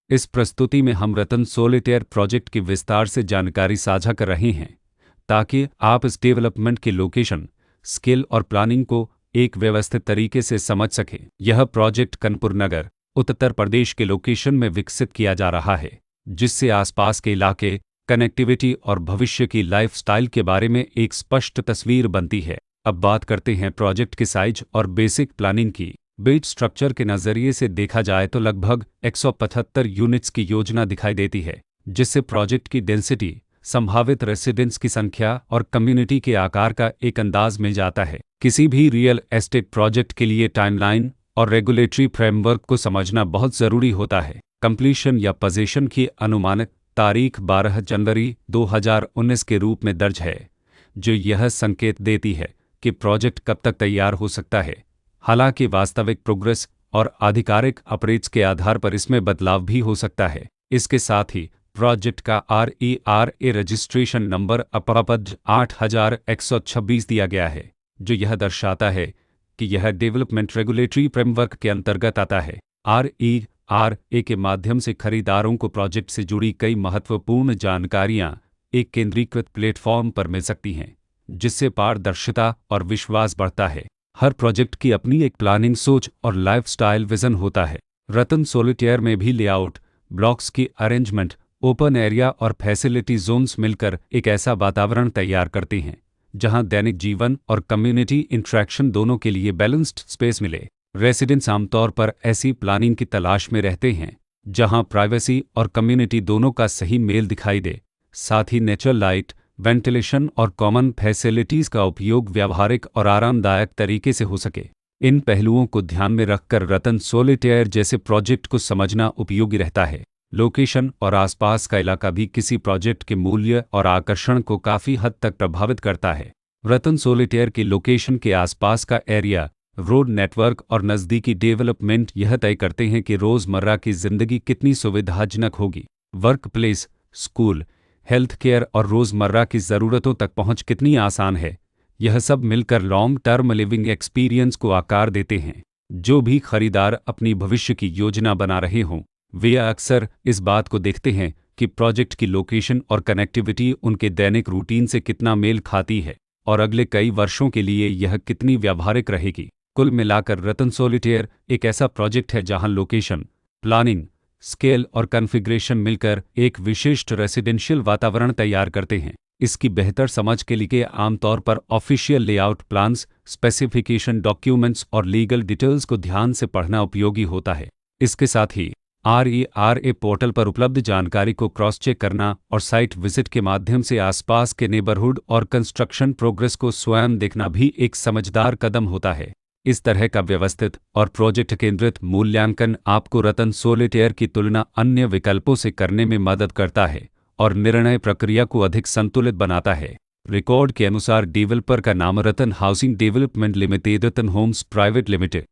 इस प्रस्तुति में हम रतन सोलिटेयर प्रोजेक्ट की विस्तार से जानकारी साझा कर रहे हैं ताकि आप इस डेवलपमेंट की लोकेशन, स्केल और प्लानिंग को एक व्यवस्थित तरीके से समझ सकें। यह प्रोजेक्ट कानपुर नगर, उत्तर प्रदेश के लोकेशन में विकसित किया जा रहा है, जिससे आसपास के इलाके, कनेक्टिविटी और भविष्य की लाइफस्टाइल के बारे में एक स्पष्ट तस्वीर बनती है। अब बात करते हैं प्रोजेक्ट के साइज और बेसिक प्लानिंग की। बेस स्ट्रक्चर के नज़रिए से देखा जाए तो लगभग 175 यूनिट्स की योजना दिखाई देती है, जिससे प्रोजेक्ट की डेंसिटी, संभावित रेसिडेंट्स की संख्या और कम्युनिटी के आकार का एक अंदाज मिल जाता है। किसी भी रियल एस्टेट प्रोजेक्ट के लिए टाइमलाइन और रेगुलेटरी फ्रेमवर्क को समझना बहुत ज़रूरी होता है। कंप्लीशन या पोजीशन की अनुमानित तारीख 12 जनवरी 2019 के रूप में दर्ज है, जो यह संकेत देती है कि प्रोजेक्ट कब तक तैयार हो सकता है। हालांकि वास्तविक प्रोग्रेस और आधिकारिक अपडेट्स के आधार पर इसमें बदलाव भी हो सकता है। इसके साथ ही प्रोजेक्ट का RERA रजिस्ट्रेशन नंबर अपरापद 8126 दिया गया है, जो यह दर्शाता है कि यह डेवलपमेंट रेगुलेटरी फ्रेमवर्क के अंतर्गत आता है। RERA के माध्यम से खरीदारों को प्रोजेक्ट से जुड़ी कई महत्वपूर्ण जानकारियां एक केंद्रीकृत प्लेटफॉर्म पर मिल सकती हैं, जिससे पारदर्शिता और विश्वास बढ़ता है। हर प्रोजेक्ट की अपनी एक प्लानिंग सोच और लाइफस्टाइल विजन होता है। रतन सोलिटेयर में भी लेआउट, ब्लॉक्स की अरेंजमेंट, ओपन एरिया और फैसिलिटी जोन्स मिलकर एक ऐसा वातावरण तैयार करते हैं जहां दैनिक जीवन और कम्युनिटी इंटरेक्शन दोनों के लिए बैलेंस्ड स्पेस मिले। रेसिडेंट्स आमतौर पर ऐसी प्लानिंग की तलाश में रहते हैं जहां प्राइवेसी और कम्युनिटी दोनों का सही मेल दिखाई दे, साथ ही नेचुरल लाइट, वेंटिलेशन और कॉमन फैसिलिटीज़ का उपयोग व्यावहारिक और आरामदायक तरीके से हो सके। इन पहलुओं को ध्यान में रखकर रतन सोलिटेयर जैसे प्रोजेक्ट को समझना उपयोगी रहता है। लोकेशन और आसपास का इलाका भी किसी प्रोजेक्ट के मूल्य और आकर्षण को काफ़ी हद तक प्रभावित करता है। रतन सोलिटेयर की लोकेशन के आसपास का एरिया, रोड नेटवर्क और नज़दीकी डेवलपमेंट यह तय करते हैं कि रोज़मर्रा की ज़िंदगी कितनी सुविधाजनक होगी। Work place, school, health care और रोज़मर्रा की ज़रूरतों तक पहुंच कितनी आसान है। यह सब मिलकर लॉन्ग टर्म लिविंग एक्सपीरियंस को आकार देते हैं। जो भी खरीदार अपनी भविष्य की योजना बना रहे हों, वे अक्सर इस बात को देखते हैं कि प्रोजेक्ट की लोकेशन और कनेक्टिविटी उनके दैनिक रूटीन से कितना मेल खाती है और अगले कई वर्षों के लिए यह कितनी व्यावहारिक रहेगी। कुल मिलाकर रतन सोलिटेयर एक ऐसा प्रोजेक्ट है जहां लोकेशन, प्लानिंग, स्केल और कॉन्फ़िगरेशन मिलकर एक विशिष्ट रेसिडेंशियल वातावरण तैयार करते हैं। इसकी बेहतर समझ के लिए आमतौर पर official layout plans, specification documents और लीगल डिटेल्स को ध्यान से पढ़ना उपयोगी होता है। इसके साथ ही RERA पोर्टल पर उपलब्ध जानकारी को क्रॉस चेक करना और साइट विजिट के माध्यम से आसपास के नेबरहुड और कंस्ट्रक्शन प्रोग्रेस को स्वयं देखना भी एक समझदार कदम होता है। इस तरह का व्यवस्थित और प्रोजेक्ट केंद्रित मूल्यांकन आपको रतन सोलिटेयर की तुलना अन्य विकल्पों से करने में मदद करता है और निर्णय प्रक्रिया को अधिक संतुलित बनाता है। रिकॉर्ड के अनुसार डेवलपर का नाम रतन हाउसिंग डेवलपमेंट लिमिटेड, रतन होम्स प्राइवेट लिमिटेड